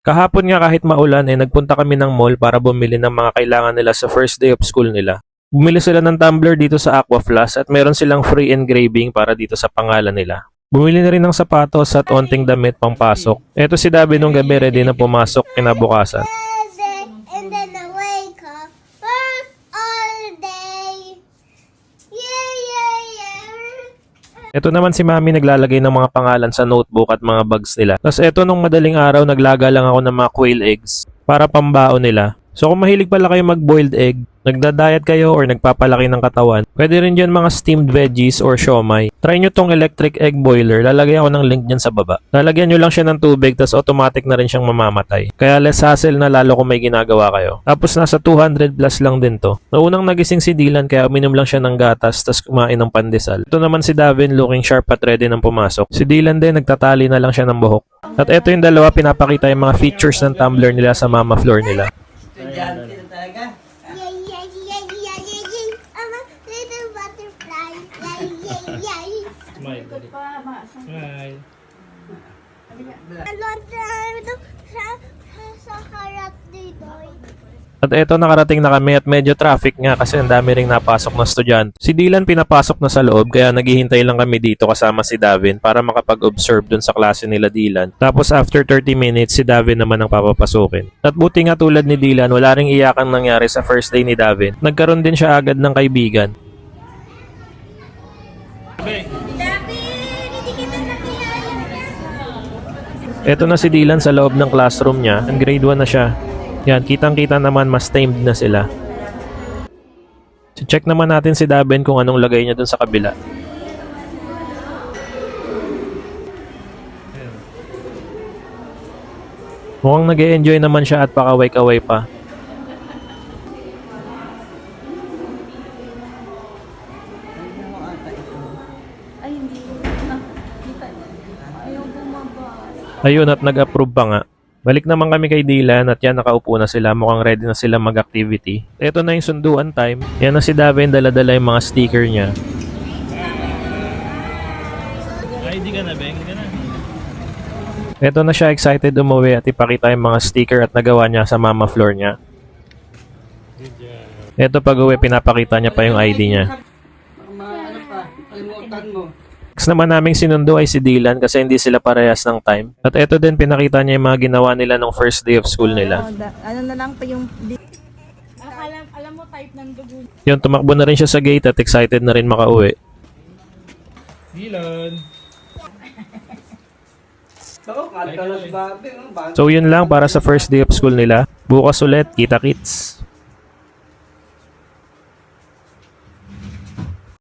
Kahapon nga kahit maulan nagpunta kami ng mall para bumili ng mga kailangan nila sa first day of school nila. Bumili sila ng tumbler dito sa Aquaflash at meron silang free engraving para dito sa pangalan nila. Bumili na rin ng sapatos at onting damit pangpasok. Eto si Dabi nung gabi ready na pumasok kinabukasan. And then I wake up, work all day. Yeah. Ito naman si Mami naglalagay ng mga pangalan sa notebook at mga bags nila. Tapos eto nung madaling araw naglaga lang ako ng mga quail eggs para pambaon nila. So kung mahilig pala kayo mag-boiled egg, nagda-diet kayo or nagpapalaki ng katawan, pwede rin dyan mga steamed veggies or siomai. Try nyo tong electric egg boiler, lalagay ako ng link dyan sa baba. Lalagyan nyo lang siya ng tubig, tas automatic na rin siyang mamamatay. Kaya less hassle na lalo kung may ginagawa kayo. Tapos nasa 200 plus lang din to. Naunang nagising si Dylan kaya uminom lang siya ng gatas, tas kumain ng pandesal. Ito naman si Davin looking sharp at ready nang pumasok. Si Dylan din nagtatali na lang siya ng buhok. At ito yung dalawa pinapakita yung mga features ng tumbler nila sa mama floor nila. Estudyante na talaga. I'm a little butterfly. Smile. Smile. A long time to sa harap dito. At eto nakarating na kami at medyo traffic nga kasi ang dami ring napasok na estudyante. Si Dylan pinapasok na sa loob kaya naghihintay lang kami dito kasama si Davin para makapag-observe dun sa klase nila Dylan. Tapos after 30 minutes si Davin naman ang papapasukin. At buti nga tulad ni Dylan wala ring iyakang nangyari sa first day ni Davin. Nagkaroon din siya agad ng kaibigan. Eto na si Dylan sa loob ng classroom niya. Ang grade 1 na siya. Yan, kitang-kita naman mas tamed na sila. Check naman natin si Daben kung anong lagay niya dun sa kabila. Mukhang nag-e-enjoy naman siya at pakaway-kaway pa. Ay, hindi. Kita. Ayaw bumaba. Ayun at nag-approve pa nga. Balik naman kami kay Dylan at yan nakaupo na sila. Mukhang ready na sila mag-activity. Ito na yung sunduan time. Yan na si Davin, dala-dala yung mga sticker niya. Ay, di ka na, Beng. Di ka na. Ito na siya, excited umuwi at ipakita yung mga sticker at nagawa niya sa mama floor niya. Ito pag-uwi, pinapakita niya pa yung ID niya. Ano pa, kalimutan mo. Next naman naming sinundo ay si Dylan kasi hindi sila parehas ng time. At ito din pinakita niya yung mga ginawa nila nung first day of school nila. Ano na lang pa yung... Alam mo type ng dugo. Yun, tumakbo na rin siya sa gate at excited na rin makauwi. Dylan. So, kalkalas babi. So yun lang para sa first day of school nila. Bukas ulit, kita kits!